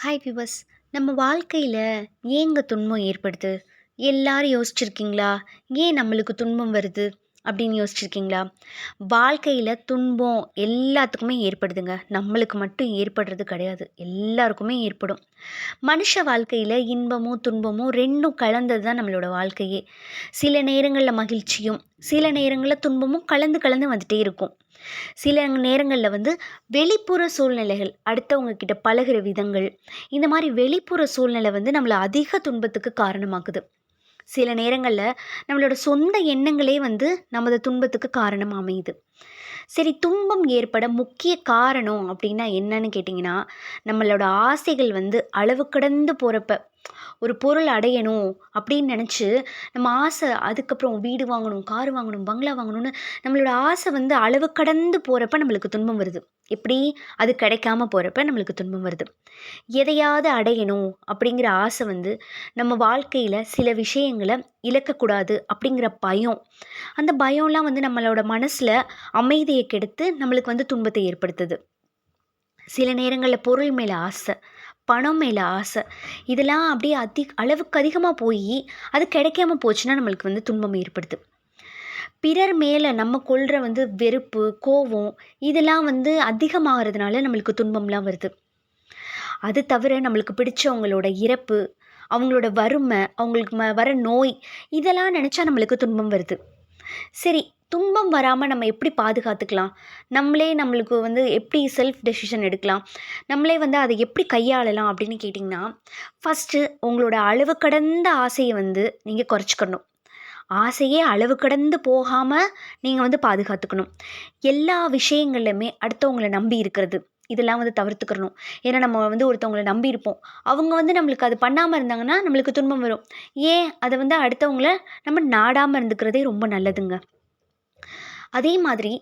Hi விவஸ். நம்ம வாழ்க்கையில் ஏங்க துன்பம் ஏற்படுது? எல்லாரும் யோசிச்சிருக்கீங்களா? ஏன் நம்மளுக்கு துன்பம் வருது அப்படின்னு யோசிச்சிருக்கீங்களா? வாழ்க்கையில் துன்பம் எல்லாத்துக்குமே ஏற்படுதுங்க. நம்மளுக்கு மட்டும் ஏற்படுறது கிடையாது, எல்லாருக்குமே ஏற்படும். மனுஷ வாழ்க்கையில் இன்பமும் துன்பமும் ரெண்டும் கலந்தது தான் நம்மளோட வாழ்க்கையே. சில நேரங்களில் மகிழ்ச்சியும் சில நேரங்களில் துன்பமும் கலந்து கலந்து வந்துட்டே இருக்கும். சில நேரங்களில் வெளிப்புற சூழ்நிலைகள், அடுத்தவங்க கிட்ட பழகுற விதங்கள், இந்த மாதிரி வெளிப்புற சூழ்நிலை நம்மளை அதிக துன்பத்துக்கு காரணமாக்குது. சில நேரங்களில் நம்மளோட சொந்த எண்ணங்களே நமது துன்பத்துக்கு காரணம் அமையுது. சரி, துன்பம் ஏற்பட முக்கிய காரணம் அப்படின்னா என்னன்னு கேட்டிங்கன்னா, நம்மளோட ஆசைகள் அளவு கடந்து போகிறப்ப, ஒரு பொருள் அடையணும் அப்படின்னு நினச்சி நம்ம ஆசை, அதுக்கப்புறம் வீடு வாங்கணும், கார் வாங்கணும், பங்களா வாங்கணும்னு நம்மளோட ஆசை அளவு கடந்து போகிறப்ப நம்மளுக்கு துன்பம் வருது. எப்படி? அது கிடைக்காம போகிறப்ப நம்மளுக்கு துன்பம் வருது. எதையாவது அடையணும் அப்படிங்கிற ஆசை நம்ம வாழ்க்கையில் சில விஷயங்களை இழக்கக்கூடாது அப்படிங்கிற பயம், அந்த பயம்லாம் நம்மளோட மனசில் அமைதியை கெடுத்து நம்மளுக்கு துன்பத்தை ஏற்படுத்துது. சில நேரங்களில் பொருள் மேலே ஆசை, பணம் மேலே ஆசை, இதெல்லாம் அப்படியே அளவுக்கு அதிகமாக போய் அது கிடைக்காம போச்சுன்னா நம்மளுக்கு துன்பம் ஏற்படுது. பிறர் மேலே நம்ம கொள்கிற வெறுப்பு, கோபம், இதெல்லாம் அதிகமாகிறதுனால நம்மளுக்கு துன்பம்லாம் வருது. அது தவிர நம்மளுக்கு பிடிச்சவங்களோட இறப்பு, அவங்களோட வறுமை, அவங்களுக்கு வர நோய், இதெல்லாம் நினச்சா நம்மளுக்கு துன்பம் வருது. சரி, துன்பம் வராமல் நம்ம எப்படி பாதுகாத்துக்கலாம்? நம்மளே நம்மளுக்கு எப்படி செல்ஃப் டெசிஷன் எடுக்கலாம்? நம்மளே அதை எப்படி கையாளலாம் அப்படின்னு கேட்டிங்கன்னா, ஃபஸ்ட்டு உங்களோட அளவு கடந்த ஆசையை நீங்கள் குறைச்சிக்கணும். ஆசையே அளவு கடந்து போகாமல் நீங்கள் பாதுகாத்துக்கணும். எல்லா விஷயங்கள்லையுமே அடுத்தவங்கள நம்பி இருக்கிறது, இதெல்லாம் தவிர்த்துக்கிறணும். ஏன்னா நம்ம ஒருத்தவங்கள நம்பி இருப்போம். அவங்க நம்மளுக்கு அது பண்ணாமல் இருந்தாங்கன்னா நம்மளுக்கு துன்பம் வரும். ஏன் அதை அடுத்தவங்கள நம்ம நாடாமல் இருந்துக்கிறதே ரொம்ப நல்லதுங்க. அதே மாதிரி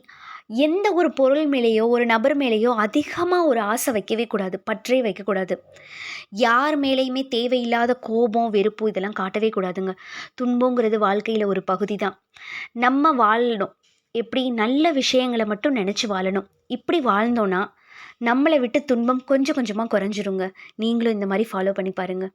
எந்த ஒரு பொருள் மேலேயோ ஒரு நபர் மேலேயோ அதிகமாக ஒரு ஆசை வைக்கவே கூடாது, பற்றே வைக்கக்கூடாது. யார் மேலேயுமே தேவையில்லாத கோபம், வெறுப்பு இதெல்லாம் காட்டவே கூடாதுங்க. துன்பங்கிறது வாழ்க்கையில் ஒரு பகுதி தான். நம்ம வாழணும், எப்படி நல்ல விஷயங்களை மட்டும் நினச்சி வாழணும். இப்படி வாழ்ந்தோன்னா நம்மளை விட்டு துன்பம் கொஞ்சம் கொஞ்சமாக குறைஞ்சிருங்க. நீங்களும் இந்த மாதிரி ஃபாலோ பண்ணி பாருங்கள்.